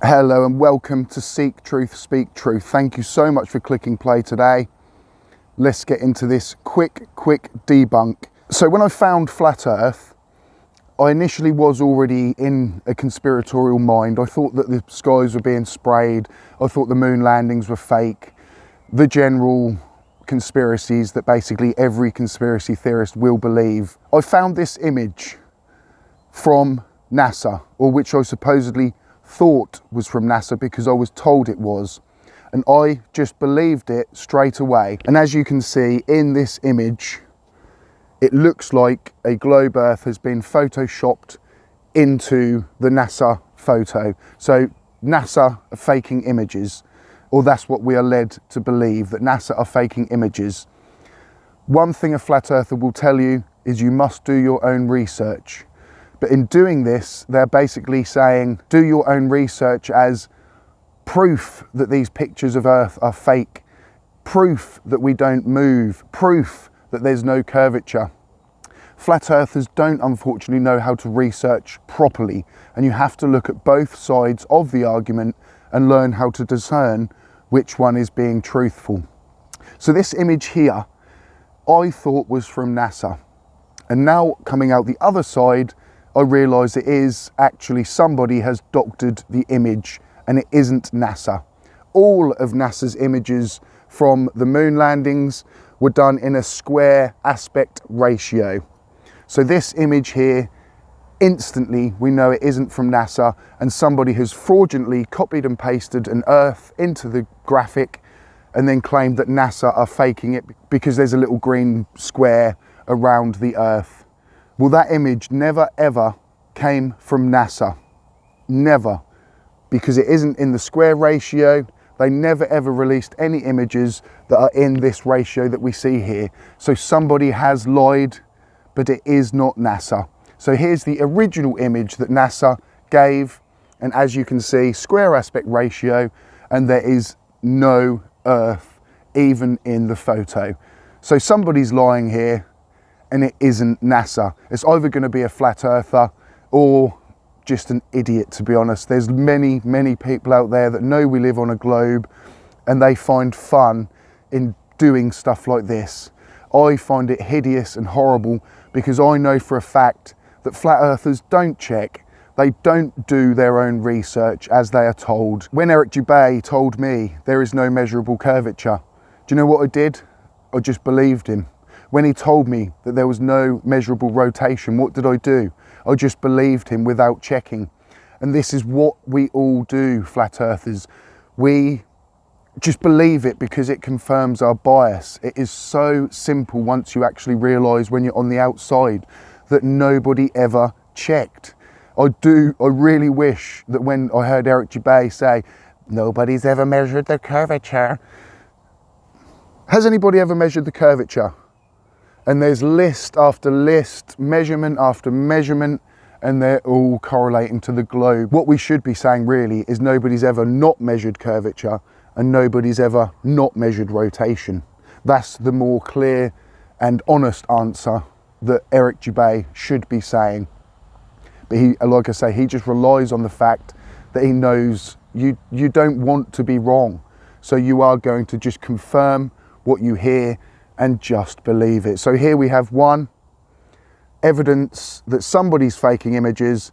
Hello and welcome to Seek Truth, Speak Truth. Thank you so much for clicking play today. Let's get into this quick debunk. So when I found Flat Earth, I initially was already in a conspiratorial mind. I thought that the skies were being sprayed. I thought the moon landings were fake. The general conspiracies that basically every conspiracy theorist will believe. I found this image from NASA, or which I supposedly thought was from NASA because I was told it was, and I just believed it straight away. And as you can see in this image, it looks like a globe Earth has been photoshopped into the NASA photo. So NASA are faking images, or that's what we are led to believe, that NASA are faking images. One thing a flat earther will tell you is you must do your own research. But in doing this, they're basically saying, do your own research as proof that these pictures of Earth are fake, proof that we don't move, proof that there's no curvature. Flat earthers don't unfortunately know how to research properly, and you have to look at both sides of the argument and learn how to discern which one is being truthful. So this image here, I thought was from NASA. And now coming out the other side, I realise it is actually somebody has doctored the image and it isn't NASA. All of NASA's images from the moon landings were done in a square aspect ratio. So this image here, instantly we know it isn't from NASA, and somebody has fraudulently copied and pasted an Earth into the graphic and then claimed that NASA are faking it because there's a little green square around the Earth. Well, that image never ever came from NASA. Never. Because it isn't in the square ratio. They never ever released any images that are in this ratio that we see here. So somebody has lied, but it is not NASA. So here's the original image that NASA gave. And as you can see, square aspect ratio, and there is no Earth even in the photo. So somebody's lying here, and it isn't NASA. It's either going to be a flat earther or just an idiot, to be honest. There's many people out there that know we live on a globe and they find fun in doing stuff like this. I find it hideous and horrible because I know for a fact that flat earthers don't check. They don't do their own research as they are told. When Eric Dubay told me there is no measurable curvature, do you know what I did? I just believed him. When he told me that there was no measurable rotation, what did I do? I just believed him without checking. And this is what we all do, flat earthers. We just believe it because it confirms our bias. It is so simple once you actually realise when you're on the outside that nobody ever checked. I really wish that when I heard Eric Dubay say, nobody's ever measured the curvature. Has anybody ever measured the curvature? And there's list after list, measurement after measurement, and they're all correlating to the globe. What we should be saying really is nobody's ever not measured curvature and nobody's ever not measured rotation. That's the more clear and honest answer that Eric Dubay should be saying. But he, like I say, he just relies on the fact that he knows you don't want to be wrong. So you are going to just confirm what you hear and just believe it. So here we have one, evidence that somebody's faking images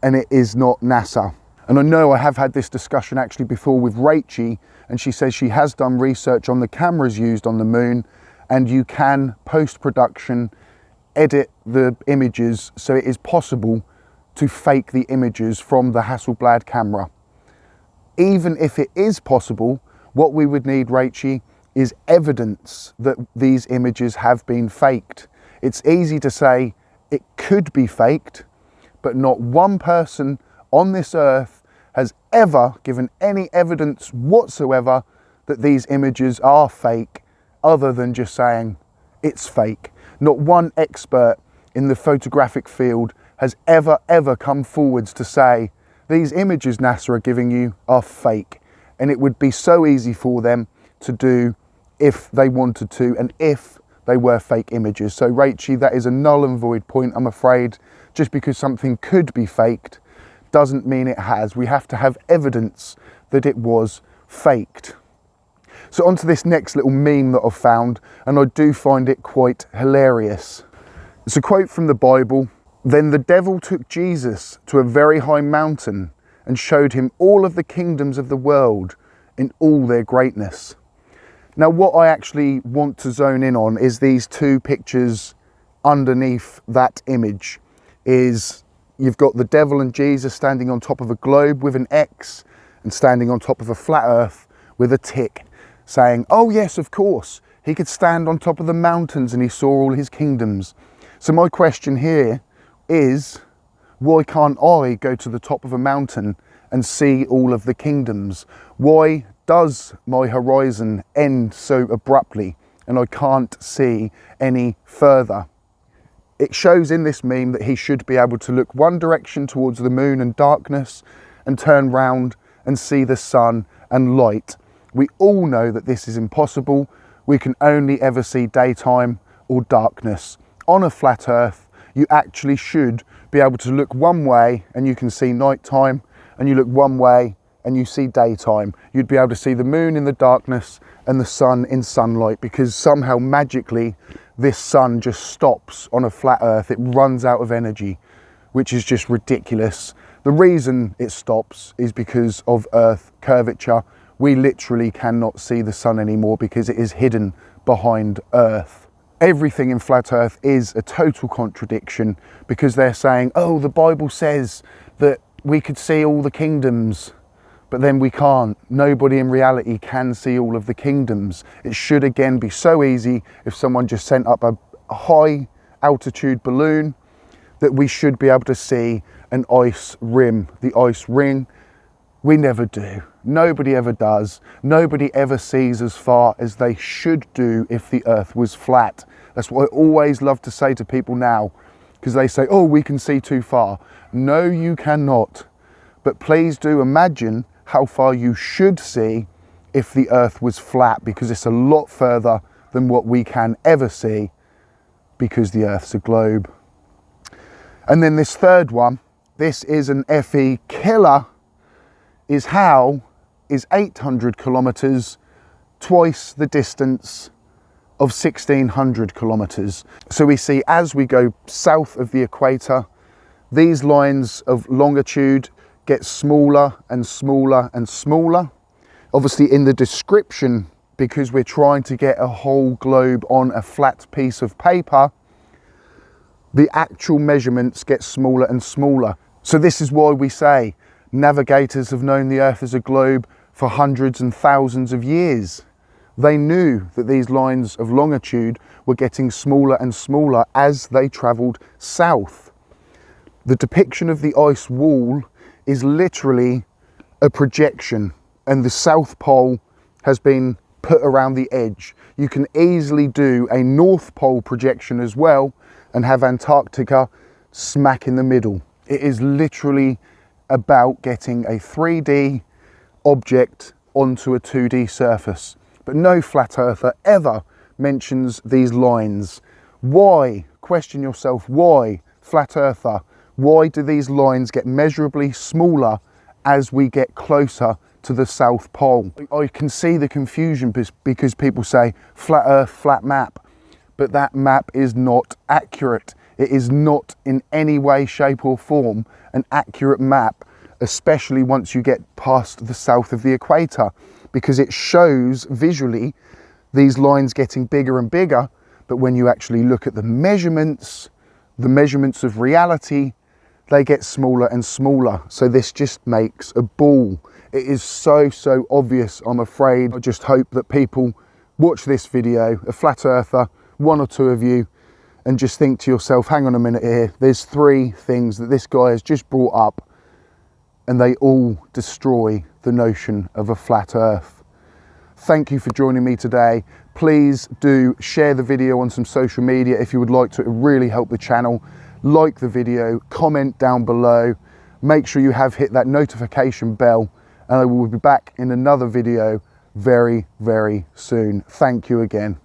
and it is not NASA. And I know I have had this discussion actually before with Rachie, and she says she has done research on the cameras used on the moon, and you can post-production edit the images so it is possible to fake the images from the Hasselblad camera. Even if it is possible, what we would need, Rachie, is evidence that these images have been faked. It's easy to say it could be faked, but not one person on this earth has ever given any evidence whatsoever that these images are fake, other than just saying it's fake. Not one expert in the photographic field has ever come forwards to say these images NASA are giving you are fake. And it would be so easy for them to do if they wanted to, and if they were fake images. So Rachie, that is a null and void point, I'm afraid. Just because something could be faked doesn't mean it has. We have to have evidence that it was faked. So onto this next little meme that I've found, and I do find it quite hilarious. It's a quote from the Bible. Then the devil took Jesus to a very high mountain and showed him all of the kingdoms of the world in all their greatness. Now what I actually want to zone in on is these two pictures underneath that image. Is you've got the devil and Jesus standing on top of a globe with an X and standing on top of a flat earth with a tick, saying, oh yes, of course, he could stand on top of the mountains and he saw all his kingdoms. So my question here is, why can't I go to the top of a mountain and see all of the kingdoms? Why does my horizon end so abruptly and I can't see any further? It shows in this meme that he should be able to look one direction towards the moon and darkness and turn round and see the sun and light. We all know that this is impossible. We can only ever see daytime or darkness. On a flat earth, you actually should be able to look one way and you can see nighttime, and you look one way and you see daytime. You'd be able to see the moon in the darkness and the sun in sunlight, because somehow magically this sun just stops on a flat earth. It runs out of energy, which is just ridiculous. The reason it stops is because of Earth curvature. We literally cannot see the sun anymore because it is hidden behind Earth. Everything in flat Earth is a total contradiction, because they're saying, oh, the Bible says that we could see all the kingdoms, but then we can't. Nobody in reality can see all of the kingdoms. It should again be so easy if someone just sent up a high altitude balloon that we should be able to see an ice rim, the ice ring. We never do. Nobody ever does. Nobody ever sees as far as they should do if the earth was flat. That's what I always love to say to people now, because they say, oh, we can see too far. No, you cannot. But please do imagine how far you should see if the earth was flat, because it's a lot further than what we can ever see, because the earth's a globe. And then this third one, this is an FE killer, is how is 800 kilometers twice the distance of 1600 kilometers. So we see as we go south of the equator, these lines of longitude get smaller and smaller and smaller. Obviously in the description, because we're trying to get a whole globe on a flat piece of paper, the actual measurements get smaller and smaller. So this is why we say navigators have known the earth as a globe for hundreds and thousands of years. They knew that these lines of longitude were getting smaller and smaller as they travelled south. The depiction of the ice wall is literally a projection, and the South Pole has been put around the edge. You can easily do a North Pole projection as well and have Antarctica smack in the middle. It is literally about getting a 3D object onto a 2D surface. But no flat earther ever mentions these lines. Why? Question yourself, why, flat earther? Why do these lines get measurably smaller as we get closer to the South Pole? I can see the confusion because people say flat earth, flat map, but that map is not accurate. It is not in any way, shape or form an accurate map, especially once you get past the south of the equator, because it shows visually these lines getting bigger and bigger, but when you actually look at the measurements of reality, they get smaller and smaller. So this just makes a ball. It is so obvious, I'm afraid. I just hope that people watch this video, a flat earther, one or two of you, and just think to yourself, hang on a minute here, there's three things that this guy has just brought up and they all destroy the notion of a flat earth. Thank you for joining me today. Please do share the video on some social media if you would like to. It would really help the channel. Like the video, comment down below. Make sure you have hit that notification bell, and I will be back in another video very soon. Thank you again.